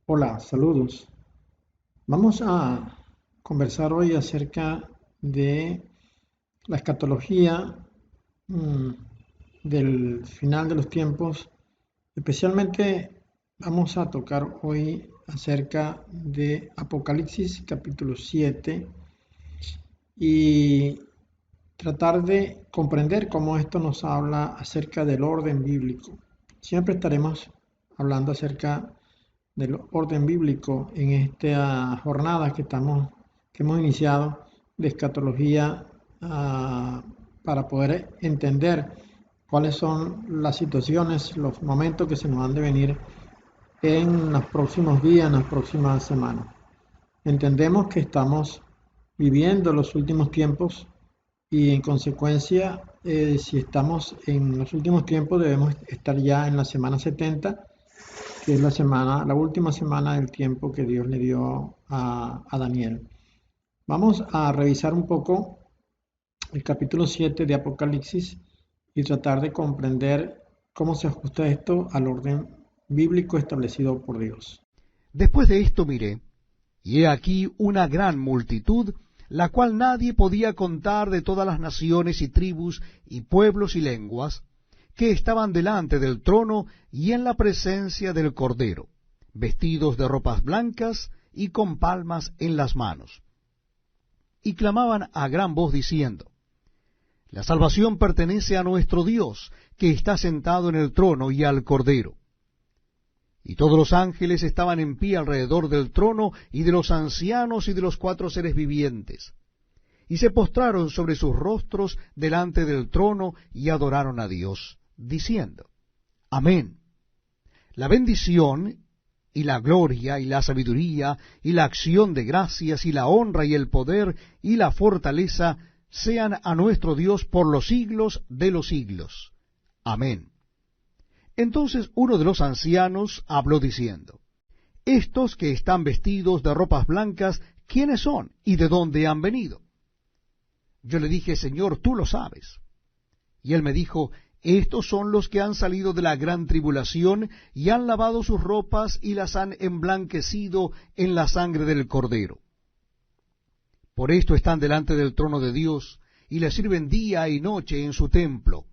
Hola, saludos. Vamos a conversar hoy acerca de la escatología mm, del final de los tiempos. Especialmente vamos a tocar hoy acerca de Apocalipsis capítulo 7 y tratar de comprender cómo esto nos habla acerca del orden bíblico. Siempre estaremos hablando acerca del orden bíblico en esta jornada que hemos iniciado de escatología, para poder entender cuáles son las situaciones, los momentos que se nos han de venir en los próximos días, en las próximas semanas. Entendemos que estamos viviendo los últimos tiempos y en consecuencia, si estamos en los últimos tiempos, debemos estar ya en la semana 70, que es la última semana del tiempo que Dios le dio a Daniel. Vamos a revisar un poco el capítulo 7 de Apocalipsis y tratar de comprender cómo se ajusta esto al orden bíblico establecido por Dios. Después de esto miré, y he aquí una gran multitud, la cual nadie podía contar, de todas las naciones y tribus y pueblos y lenguas, que estaban delante del trono y en la presencia del Cordero, vestidos de ropas blancas y con palmas en las manos. Y clamaban a gran voz diciendo: La salvación pertenece a nuestro Dios, que está sentado en el trono, y al Cordero. Y todos los ángeles estaban en pie alrededor del trono, y de los ancianos y de los cuatro seres vivientes. Y se postraron sobre sus rostros delante del trono, y adoraron a Dios, diciendo: Amén. La bendición, y la gloria, y la sabiduría, y la acción de gracias, y la honra, y el poder, y la fortaleza, sean a nuestro Dios por los siglos de los siglos. Amén. Entonces uno de los ancianos habló diciendo: Estos que están vestidos de ropas blancas, ¿quiénes son y de dónde han venido? Yo le dije: Señor, tú lo sabes. Y él me dijo: Estos son los que han salido de la gran tribulación, y han lavado sus ropas y las han emblanquecido en la sangre del Cordero. Por esto están delante del trono de Dios, y le sirven día y noche en su templo.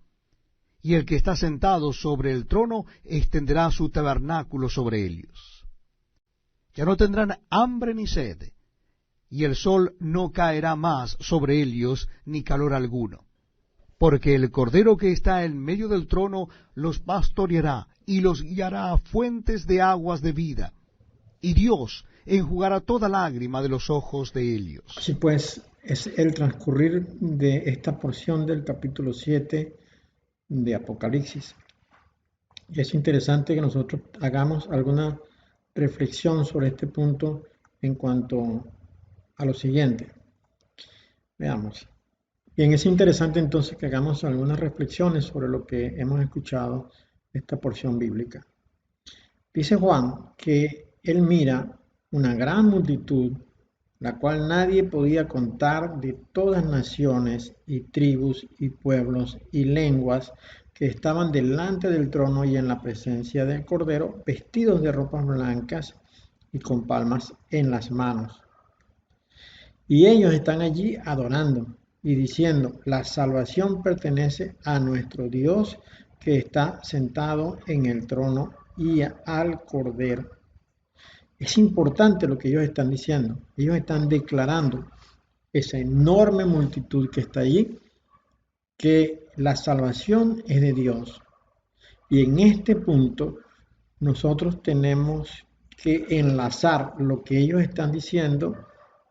Y el que está sentado sobre el trono extenderá su tabernáculo sobre ellos. Ya no tendrán hambre ni sed, y el sol no caerá más sobre ellos, ni calor alguno. Porque el Cordero que está en medio del trono los pastoreará, y los guiará a fuentes de aguas de vida, y Dios enjugará toda lágrima de los ojos de ellos. Así pues, es el transcurrir de esta porción del capítulo 7 de Apocalipsis. Y es interesante que nosotros hagamos alguna reflexión sobre este punto en cuanto a lo siguiente. Veamos. Bien, es interesante entonces que hagamos algunas reflexiones sobre lo que hemos escuchado, esta porción bíblica. Dice Juan que él mira una gran multitud, la cual nadie podía contar, de todas naciones y tribus y pueblos y lenguas, que estaban delante del trono y en la presencia del Cordero, vestidos de ropas blancas y con palmas en las manos. Y ellos están allí adorando y diciendo: la salvación pertenece a nuestro Dios, que está sentado en el trono, y al Cordero. Es importante lo que ellos están diciendo. Ellos están declarando, esa enorme multitud que está allí, que la salvación es de Dios. Y en este punto nosotros tenemos que enlazar lo que ellos están diciendo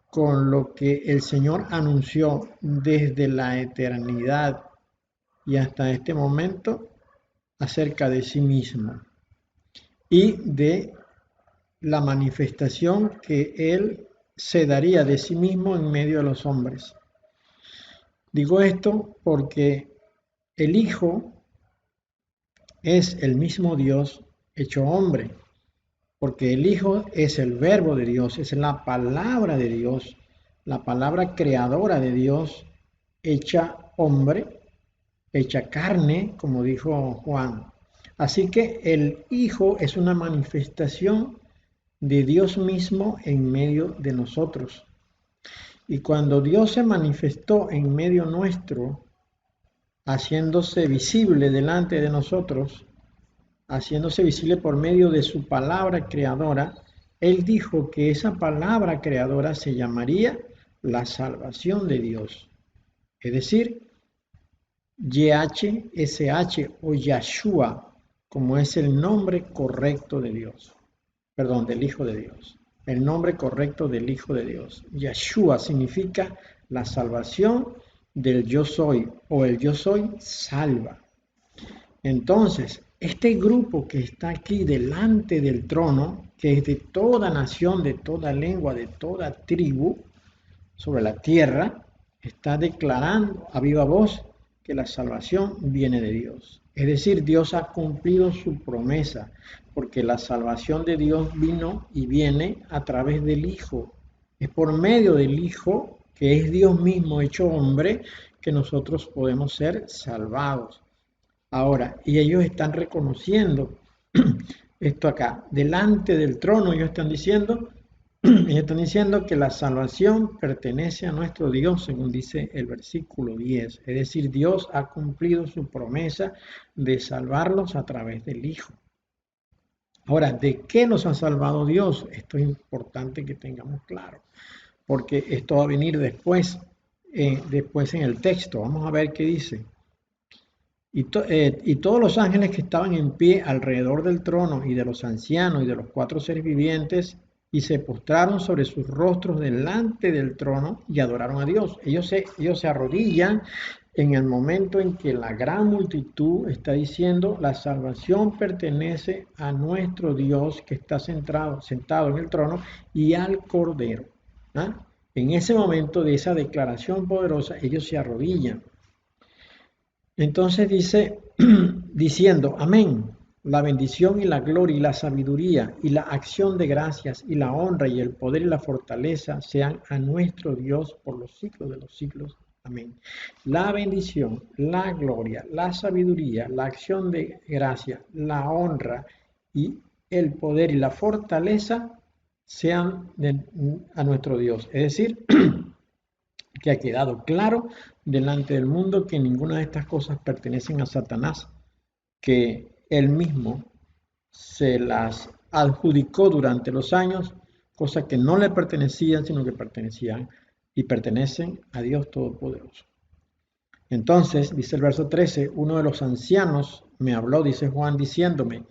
con lo que el Señor anunció desde la eternidad y hasta este momento acerca de sí mismo y de la manifestación que Él se daría de sí mismo en medio de los hombres. Digo esto porque el Hijo es el mismo Dios hecho hombre, porque el Hijo es el verbo de Dios, es la palabra de Dios, la palabra creadora de Dios, hecha hombre, hecha carne, como dijo Juan. Así que el Hijo es una manifestación de Dios mismo en medio de nosotros. Y cuando Dios se manifestó en medio nuestro, haciéndose visible delante de nosotros, haciéndose visible por medio de su palabra creadora, Él dijo que esa palabra creadora se llamaría la salvación de Dios. Es decir, YHSH o Yahshua, como es el nombre correcto de Dios, perdón, del Hijo de Dios. El nombre correcto del Hijo de Dios. Yahshua significa la salvación del yo soy, o el yo soy salva. Entonces, este grupo que está aquí delante del trono, que es de toda nación, de toda lengua, de toda tribu sobre la tierra, está declarando a viva voz que la salvación viene de Dios. Es decir, Dios ha cumplido su promesa, porque la salvación de Dios vino y viene a través del Hijo. Es por medio del Hijo, que es Dios mismo hecho hombre, que nosotros podemos ser salvados. Ahora, y ellos están reconociendo esto acá, delante del trono, ellos están diciendo que la salvación pertenece a nuestro Dios, según dice el versículo 10. Es decir, Dios ha cumplido su promesa de salvarlos a través del Hijo. Ahora, ¿de qué nos ha salvado Dios? Esto es importante que tengamos claro, porque esto va a venir después en el texto. Vamos a ver qué dice. Y todos los ángeles que estaban en pie alrededor del trono y de los ancianos y de los 4 seres vivientes, y se postraron sobre sus rostros delante del trono y adoraron a Dios. Ellos se arrodillan en el momento en que la gran multitud está diciendo: la salvación pertenece a nuestro Dios que está sentado en el trono y al Cordero. ¿Ah? En ese momento de esa declaración poderosa, ellos se arrodillan. Entonces dice, diciendo: amén, la bendición y la gloria y la sabiduría y la acción de gracias y la honra y el poder y la fortaleza sean a nuestro Dios por los siglos de los siglos. Amén. La bendición, la gloria, la sabiduría, la acción de gracia, la honra y el poder y la fortaleza sean a nuestro Dios. Es decir, que ha quedado claro delante del mundo que ninguna de estas cosas pertenecen a Satanás, que él mismo se las adjudicó durante los años, cosas que no le pertenecían, sino que pertenecían y pertenecen a Dios Todopoderoso. Entonces, dice el verso 13, uno de los ancianos me habló, dice Juan, diciéndome: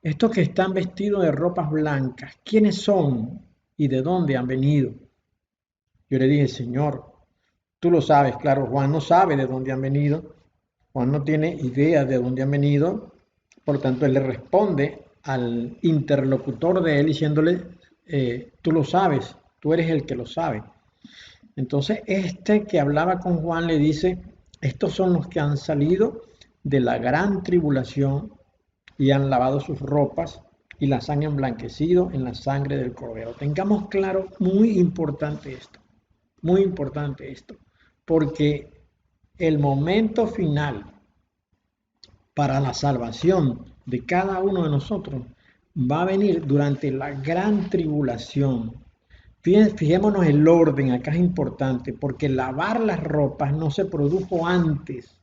estos que están vestidos de ropas blancas, ¿quiénes son y de dónde han venido? Yo le dije: Señor, tú lo sabes. Claro, Juan no sabe de dónde han venido. Juan no tiene idea de dónde han venido. Por lo tanto, él le responde al interlocutor de él diciéndole: tú lo sabes, tú eres el que lo sabe. Entonces, este que hablaba con Juan le dice: estos son los que han salido de la gran tribulación y han lavado sus ropas y las han emblanquecido en la sangre del Cordero. Tengamos claro, muy importante esto, porque el momento final para la salvación de cada uno de nosotros va a venir durante la gran tribulación. Fijémonos el orden, acá es importante, porque lavar las ropas no se produjo antes,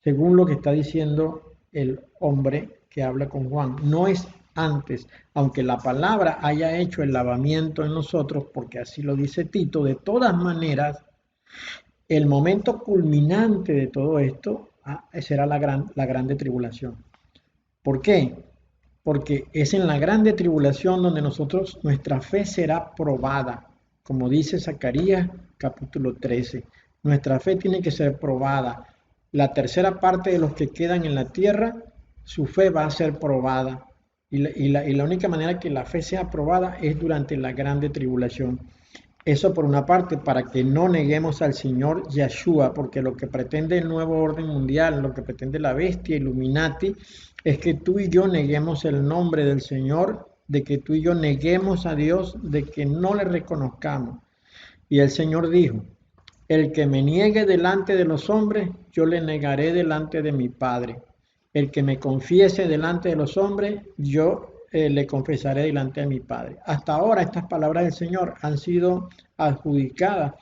según lo que está diciendo el hombre que habla con Juan. No es antes, aunque la palabra haya hecho el lavamiento en nosotros, porque así lo dice Tito. De todas maneras, el momento culminante de todo esto será la grande tribulación. ¿Por qué? Porque es en la grande tribulación donde nuestra fe será probada, como dice Zacarías capítulo 13. Nuestra fe tiene que ser probada. La tercera parte de los que quedan en la tierra, su fe va a ser probada. Y la única manera que la fe sea probada es durante la grande tribulación. Eso por una parte, para que no neguemos al Señor Yahshua, porque lo que pretende el nuevo orden mundial, lo que pretende la bestia Illuminati, es que tú y yo neguemos el nombre del Señor, de que tú y yo neguemos a Dios, de que no le reconozcamos. Y el Señor dijo: el que me niegue delante de los hombres, yo le negaré delante de mi Padre. El que me confiese delante de los hombres, yo le confesaré delante de mi Padre. Hasta ahora estas palabras del Señor han sido adjudicadas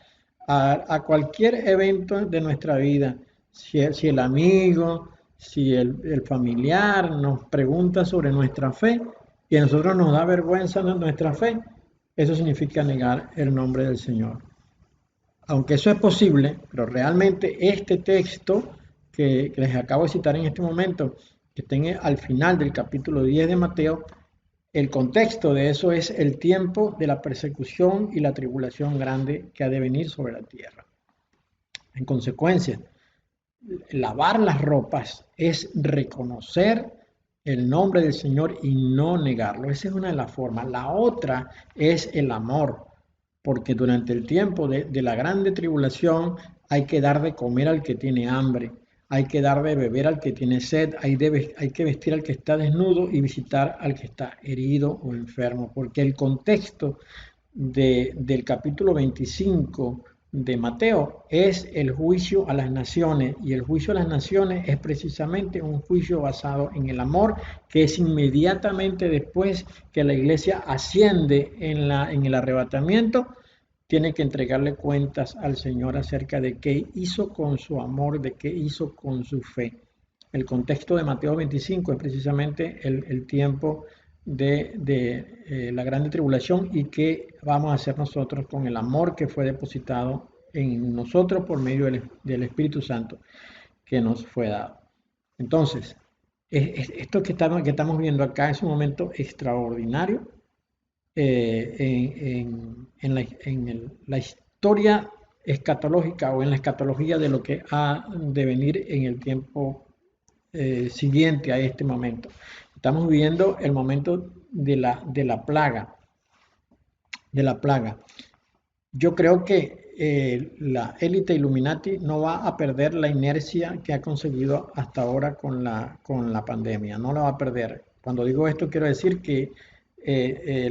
a cualquier evento de nuestra vida. Si el amigo, si el familiar nos pregunta sobre nuestra fe y a nosotros nos da vergüenza de nuestra fe, eso significa negar el nombre del Señor. Aunque eso es posible, pero realmente este texto que les acabo de citar en este momento, que está al final del capítulo 10 de Mateo, el contexto de eso es el tiempo de la persecución y la tribulación grande que ha de venir sobre la tierra. En consecuencia, lavar las ropas es reconocer el nombre del Señor y no negarlo. Esa es una de las formas. La otra es el amor, porque durante el tiempo de la grande tribulación hay que dar de comer al que tiene hambre, hay que dar de beber al que tiene sed, hay que vestir al que está desnudo y visitar al que está herido o enfermo, porque el contexto del capítulo 25 de Mateo es el juicio a las naciones, y el juicio a las naciones es precisamente un juicio basado en el amor, que es inmediatamente después que la iglesia asciende en el arrebatamiento, tiene que entregarle cuentas al Señor acerca de qué hizo con su amor, de qué hizo con su fe. El contexto de Mateo 25 es precisamente el tiempo de la grande tribulación y qué vamos a hacer nosotros con el amor que fue depositado en nosotros por medio del Espíritu Santo que nos fue dado. Entonces, esto que estamos viendo acá es un momento extraordinario en la historia escatológica o en la escatología de lo que ha de venir en el tiempo siguiente a este momento. Estamos viviendo el momento de la plaga. Yo creo que la élite Illuminati no va a perder la inercia que ha conseguido hasta ahora con la pandemia. No la va a perder. Cuando digo esto quiero decir que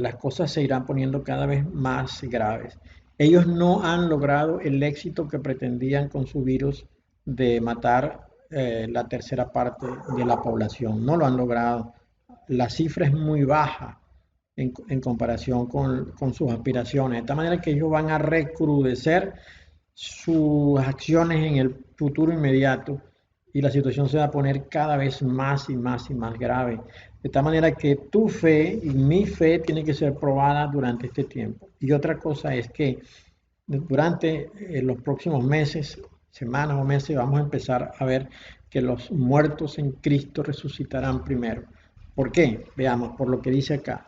las cosas se irán poniendo cada vez más graves. Ellos no han logrado el éxito que pretendían con su virus de matar la tercera parte de la población. No lo han logrado. La cifra es muy baja en comparación con sus aspiraciones. De tal manera que ellos van a recrudecer sus acciones en el futuro inmediato y la situación se va a poner cada vez más y más y más grave. De tal manera que tu fe y mi fe tiene que ser probada durante este tiempo. Y otra cosa es que durante los próximos meses, semanas o meses, vamos a empezar a ver que los muertos en Cristo resucitarán primero. ¿Por qué? Veamos, por lo que dice acá.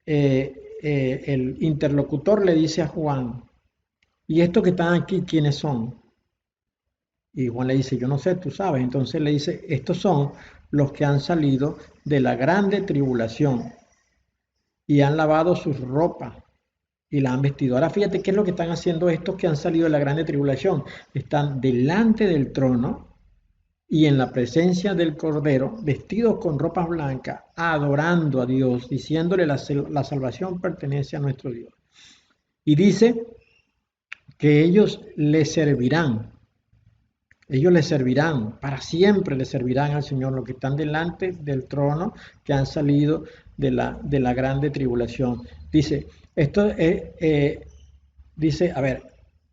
El interlocutor le dice a Juan, ¿y estos que están aquí quiénes son? Y Juan le dice, yo no sé, tú sabes. Entonces le dice, estos son los que han salido de la grande tribulación y han lavado sus ropas y la han vestido. Ahora fíjate qué es lo que están haciendo estos que han salido de la grande tribulación. Están delante del trono y en la presencia del Cordero, vestidos con ropas blancas, adorando a Dios, diciéndole la salvación pertenece a nuestro Dios. Y dice que ellos le servirán para siempre le servirán al Señor, los que están delante del trono, que han salido de la grande tribulación. Dice, dice, a ver,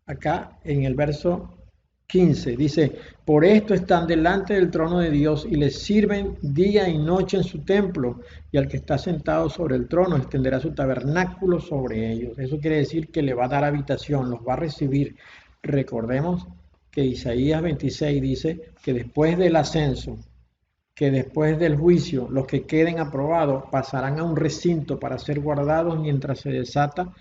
acá en el verso 15, dice, por esto están delante del trono de Dios y les sirven día y noche en su templo, y al que está sentado sobre el trono extenderá su tabernáculo sobre ellos. Eso quiere decir que le va a dar habitación, los va a recibir. Recordemos que Isaías 26 dice que después del ascenso, que después del juicio, los que queden aprobados pasarán a un recinto para ser guardados mientras se desata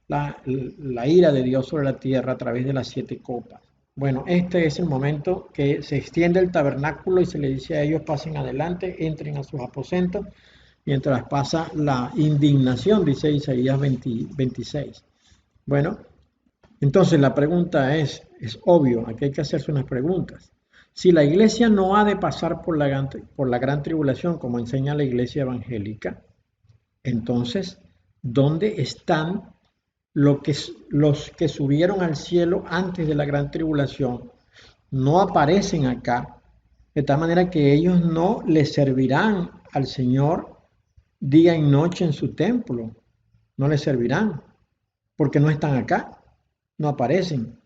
la ira de Dios sobre la tierra a través de las 7 copas. Bueno, este es el momento que se extiende el tabernáculo y se le dice a ellos pasen adelante, entren a sus aposentos, mientras pasa la indignación, dice Isaías 26. Bueno, entonces la pregunta es obvio, aquí hay que hacerse unas preguntas. Si la iglesia no ha de pasar por la gran tribulación, como enseña la iglesia evangélica, entonces, ¿dónde están los que subieron al cielo antes de la gran tribulación? No aparecen acá, de tal manera que ellos no le servirán al Señor día y noche en su templo, no les servirán, porque no están acá, no aparecen.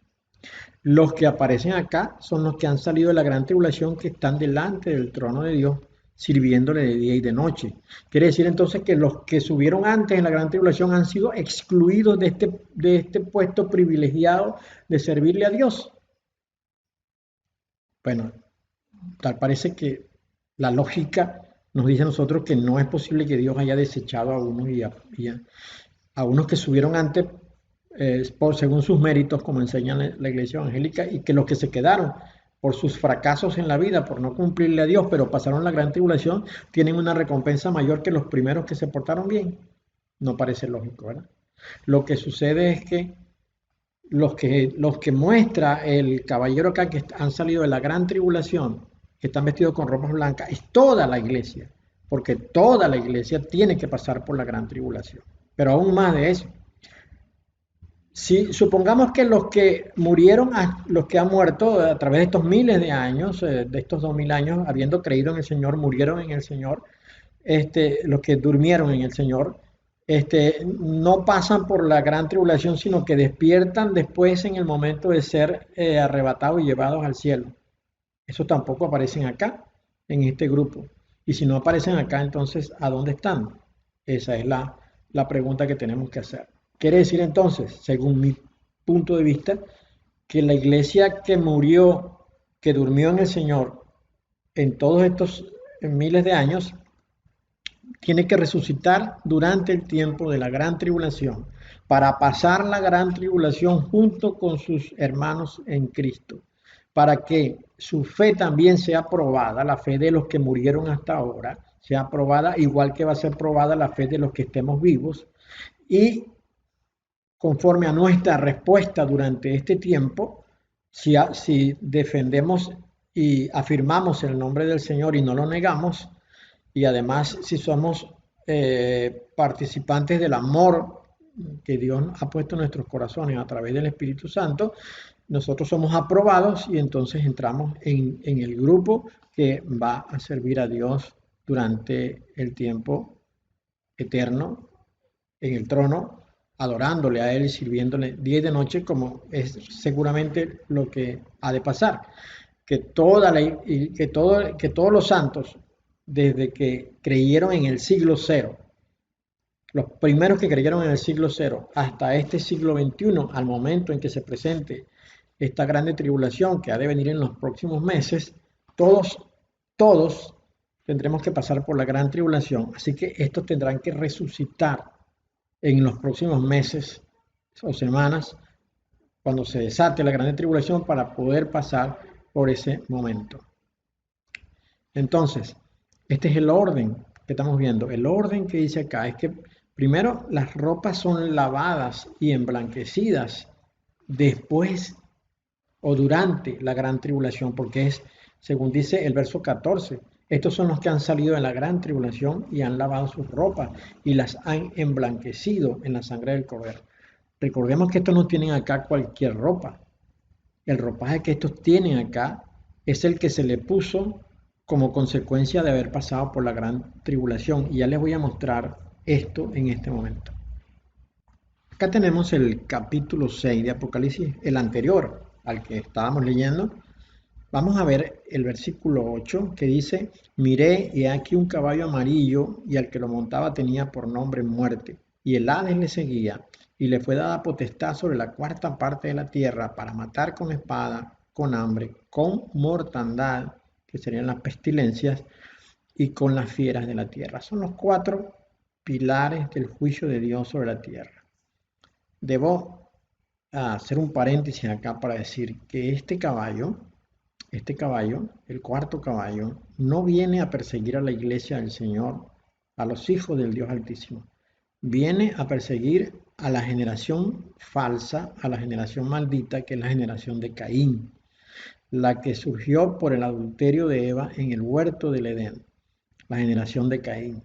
Los que aparecen acá son los que han salido de la gran tribulación, que están delante del trono de Dios, sirviéndole de día y de noche. Quiere decir entonces que los que subieron antes en la gran tribulación han sido excluidos de este puesto privilegiado de servirle a Dios. Bueno, tal parece que la lógica nos dice a nosotros que no es posible que Dios haya desechado a unos a unos que subieron antes según sus méritos, como enseña la iglesia evangélica, y que los que se quedaron por sus fracasos en la vida, por no cumplirle a Dios, pero pasaron la gran tribulación, tienen una recompensa mayor que los primeros que se portaron bien. No parece lógico, ¿verdad? Lo que sucede es que los que muestra el caballero acá, que han salido de la gran tribulación, que están vestidos con ropas blancas, es toda la iglesia, porque toda la iglesia tiene que pasar por la gran tribulación. Pero aún más de eso, si supongamos que los que murieron, los que han muerto a través de estos miles de años, de estos 2000 años, habiendo creído en el Señor, murieron en el Señor, los que durmieron en el Señor, no pasan por la gran tribulación, sino que despiertan después en el momento de ser arrebatados y llevados al cielo. Eso tampoco aparecen acá, en este grupo. Y si no aparecen acá, entonces, ¿a dónde están? Esa es la pregunta que tenemos que hacer. Quiere decir entonces, según mi punto de vista, que la iglesia que murió, que durmió en el Señor en todos estos miles de años, tiene que resucitar durante el tiempo de la gran tribulación, para pasar la gran tribulación junto con sus hermanos en Cristo, para que su fe también sea probada, la fe de los que murieron hasta ahora, sea probada, igual que va a ser probada la fe de los que estemos vivos, y conforme a nuestra respuesta durante este tiempo, si defendemos y afirmamos el nombre del Señor y no lo negamos, y además si somos participantes del amor que Dios ha puesto en nuestros corazones a través del Espíritu Santo, nosotros somos aprobados y entonces entramos en el grupo que va a servir a Dios durante el tiempo eterno en el trono, adorándole a Él y sirviéndole día y de noche, como es seguramente lo que ha de pasar. Que todos los santos, desde que creyeron en el siglo cero, los primeros que creyeron en el siglo cero, hasta este siglo XXI, al momento en que se presente esta grande tribulación que ha de venir en los próximos meses, todos tendremos que pasar por la gran tribulación. Así que estos tendrán que resucitar en los próximos meses o semanas, cuando se desate la gran tribulación, para poder pasar por ese momento. Entonces, este es el orden que estamos viendo. El orden que dice acá es que primero las ropas son lavadas y emblanquecidas después o durante la gran tribulación, porque es, según dice el verso 14, estos son los que han salido de la gran tribulación y han lavado sus ropas y las han emblanquecido en la sangre del Cordero. Recordemos que estos no tienen acá cualquier ropa. El ropaje que estos tienen acá es el que se le puso como consecuencia de haber pasado por la gran tribulación. Y ya les voy a mostrar esto en este momento. Acá tenemos el capítulo 6 de Apocalipsis, el anterior al que estábamos leyendo. Vamos a ver el versículo 8 que dice: miré y aquí un caballo amarillo, y al que lo montaba tenía por nombre Muerte, y el Hades le seguía, y le fue dada potestad sobre la cuarta parte de la tierra para matar con espada, con hambre, con mortandad, que serían las pestilencias, y con las fieras de la tierra. Son los 4 pilares del juicio de Dios sobre la tierra. Debo hacer un paréntesis acá para decir que este caballo, el cuarto caballo, no viene a perseguir a la iglesia del Señor, a los hijos del Dios Altísimo. Viene a perseguir a la generación falsa, a la generación maldita, que es la generación de Caín, la que surgió por el adulterio de Eva en el huerto del Edén, la generación de Caín.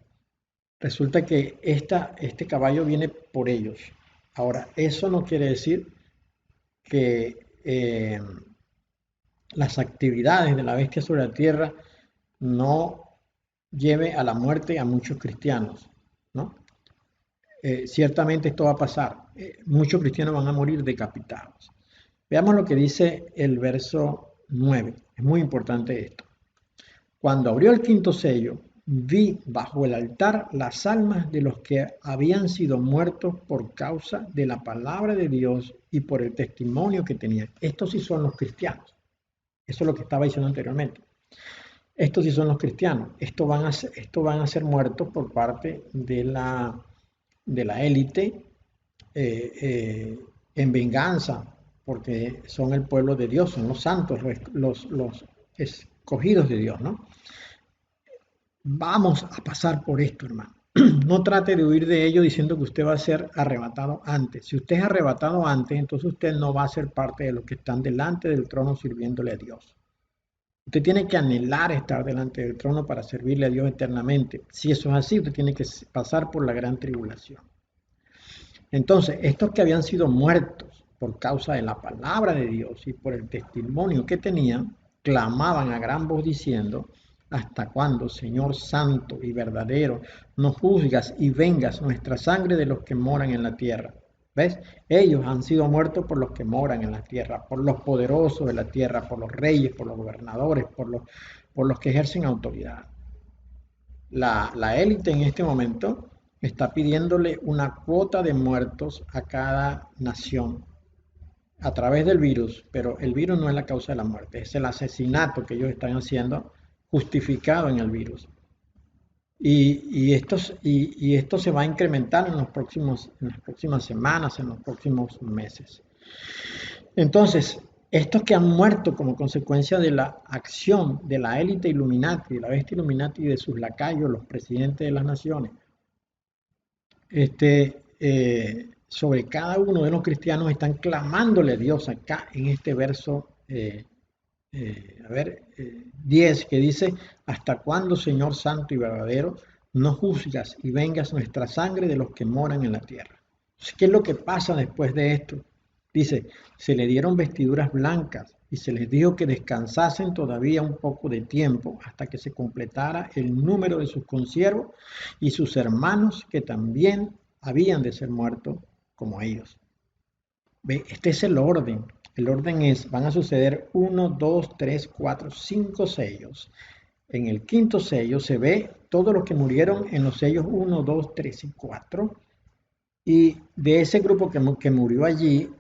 Resulta que este caballo viene por ellos. Ahora, eso no quiere decir que las actividades de la bestia sobre la tierra no lleve a la muerte a muchos cristianos. ¿no? Ciertamente esto va a pasar. Muchos cristianos van a morir decapitados. Veamos lo que dice el verso 9. Es muy importante esto. Cuando abrió el quinto sello, vi bajo el altar las almas de los que habían sido muertos por causa de la palabra de Dios y por el testimonio que tenían. Estos sí son los cristianos. Eso es lo que estaba diciendo anteriormente. Estos sí son los cristianos. Estos van a ser muertos por parte de la élite en venganza, porque son el pueblo de Dios, son los santos, los escogidos de Dios, ¿no? Vamos a pasar por esto, hermano. No trate de huir de ello diciendo que usted va a ser arrebatado antes. Si usted es arrebatado antes, entonces usted no va a ser parte de los que están delante del trono sirviéndole a Dios. Usted tiene que anhelar estar delante del trono para servirle a Dios eternamente. Si eso es así, usted tiene que pasar por la gran tribulación. Entonces, estos que habían sido muertos por causa de la palabra de Dios y por el testimonio que tenían, clamaban a gran voz diciendo: ¿hasta cuándo, Señor santo y verdadero, nos juzgas y vengas nuestra sangre de los que moran en la tierra? ¿Ves? Ellos han sido muertos por los que moran en la tierra, por los poderosos de la tierra, por los reyes, por los gobernadores, por los que ejercen autoridad. La élite en este momento está pidiéndole una cuota de muertos a cada nación a través del virus, pero el virus no es la causa de la muerte, es el asesinato que ellos están haciendo justificado en el virus. Y esto se va a incrementar en las próximas semanas, en los próximos meses. Entonces, estos que han muerto como consecuencia de la acción de la élite Illuminati, de la bestia Illuminati y de sus lacayos, los presidentes de las naciones, sobre cada uno de los cristianos están clamándole a Dios acá en este verso 10, que dice: ¿hasta cuándo, Señor santo y verdadero, no juzgas y vengas nuestra sangre de los que moran en la tierra? Entonces, ¿qué es lo que pasa después de esto? Dice: se le dieron vestiduras blancas y se les dijo que descansasen todavía un poco de tiempo hasta que se completara el número de sus consiervos y sus hermanos que también habían de ser muertos como ellos. ¿Ve? Este es el orden. El orden es: van a suceder 1, 2, 3, 4, 5 sellos. En el quinto sello se ve todos los que murieron en los sellos 1, 2, 3 y 4. Y de ese grupo que murió allí,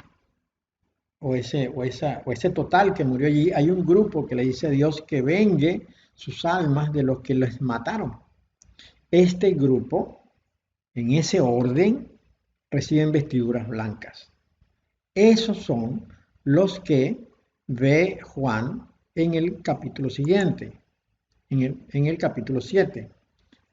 o ese total que murió allí, hay un grupo que le dice a Dios que vengue sus almas de los que les mataron. Este grupo, en ese orden, reciben vestiduras blancas. Esos son los que ve Juan en el capítulo siguiente, en el capítulo 7,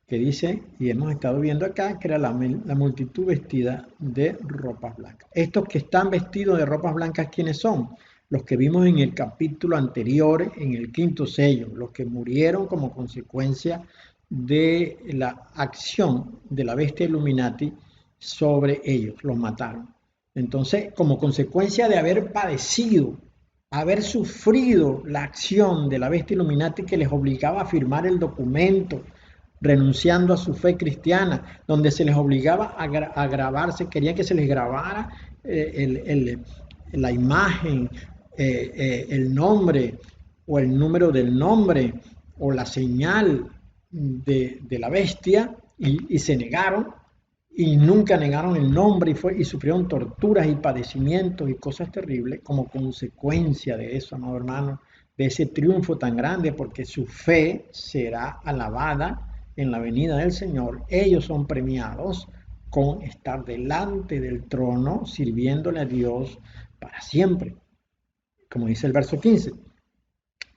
que dice, y hemos estado viendo acá, que era la multitud vestida de ropas blancas. Estos que están vestidos de ropas blancas, ¿quiénes son? Los que vimos en el capítulo anterior, en el quinto sello, los que murieron como consecuencia de la acción de la bestia Illuminati sobre ellos, los mataron. Entonces, como consecuencia de haber padecido, haber sufrido la acción de la bestia Illuminati que les obligaba a firmar el documento, renunciando a su fe cristiana, donde se les obligaba a grabarse, querían que se les grabara la imagen, el nombre o el número del nombre o la señal de la bestia, y se negaron y nunca negaron el nombre y sufrieron torturas y padecimientos y cosas terribles como consecuencia de eso, amado hermano, de ese triunfo tan grande, porque su fe será alabada en la venida del Señor. Ellos son premiados con estar delante del trono sirviéndole a Dios para siempre, como dice el verso 15.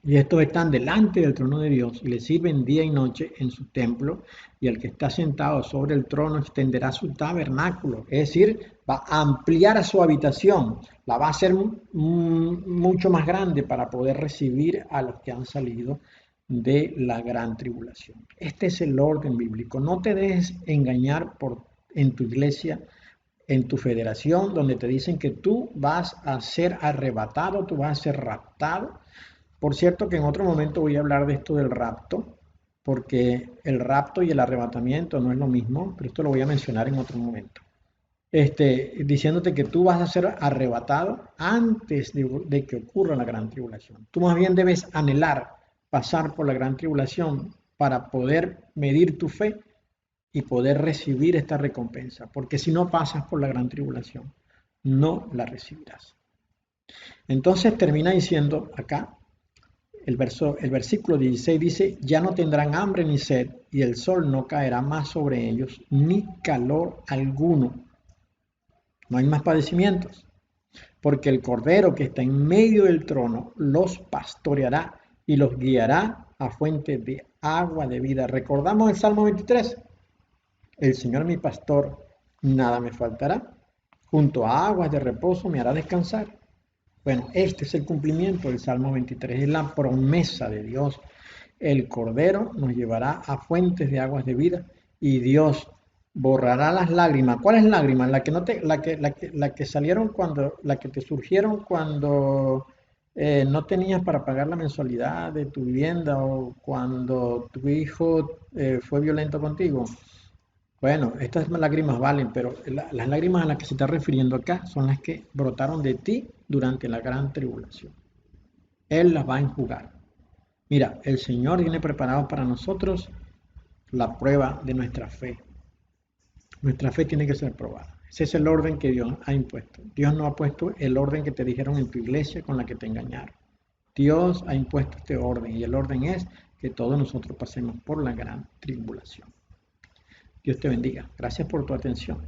Y estos están delante del trono de Dios y le sirven día y noche en su templo, y el que está sentado sobre el trono extenderá su tabernáculo, es decir, va a ampliar su habitación, la va a hacer mucho más grande para poder recibir a los que han salido de la gran tribulación. Este es el orden bíblico. No te dejes engañar en tu iglesia, en tu federación, donde te dicen que tú vas a ser arrebatado, tú vas a ser raptado. Por cierto que en otro momento voy a hablar de esto del rapto, porque el rapto y el arrebatamiento no es lo mismo, pero esto lo voy a mencionar en otro momento. Diciéndote que tú vas a ser arrebatado antes de que ocurra la gran tribulación. Tú más bien debes anhelar pasar por la gran tribulación para poder medir tu fe y poder recibir esta recompensa, porque si no pasas por la gran tribulación, no la recibirás. Entonces termina diciendo acá, el versículo 16 dice, ya no tendrán hambre ni sed, y el sol no caerá más sobre ellos, ni calor alguno. No hay más padecimientos, porque el Cordero que está en medio del trono los pastoreará y los guiará a fuente de agua de vida. ¿Recordamos el Salmo 23? El Señor es mi pastor, nada me faltará. Junto a aguas de reposo me hará descansar. Bueno, este es el cumplimiento del Salmo 23, es la promesa de Dios. El Cordero nos llevará a fuentes de aguas de vida y Dios borrará las lágrimas. ¿Cuáles lágrimas? La que salieron cuando, la que te surgieron cuando no tenías para pagar la mensualidad de tu vivienda o cuando tu hijo fue violento contigo. Bueno, estas lágrimas valen, pero las lágrimas a las que se está refiriendo acá son las que brotaron de ti durante la gran tribulación. Él las va a enjugar. Mira, el Señor tiene preparado para nosotros la prueba de nuestra fe. Nuestra fe tiene que ser probada. Ese es el orden que Dios ha impuesto. Dios no ha puesto el orden que te dijeron en tu iglesia con la que te engañaron. Dios ha impuesto este orden y el orden es que todos nosotros pasemos por la gran tribulación. Dios te bendiga. Gracias por tu atención.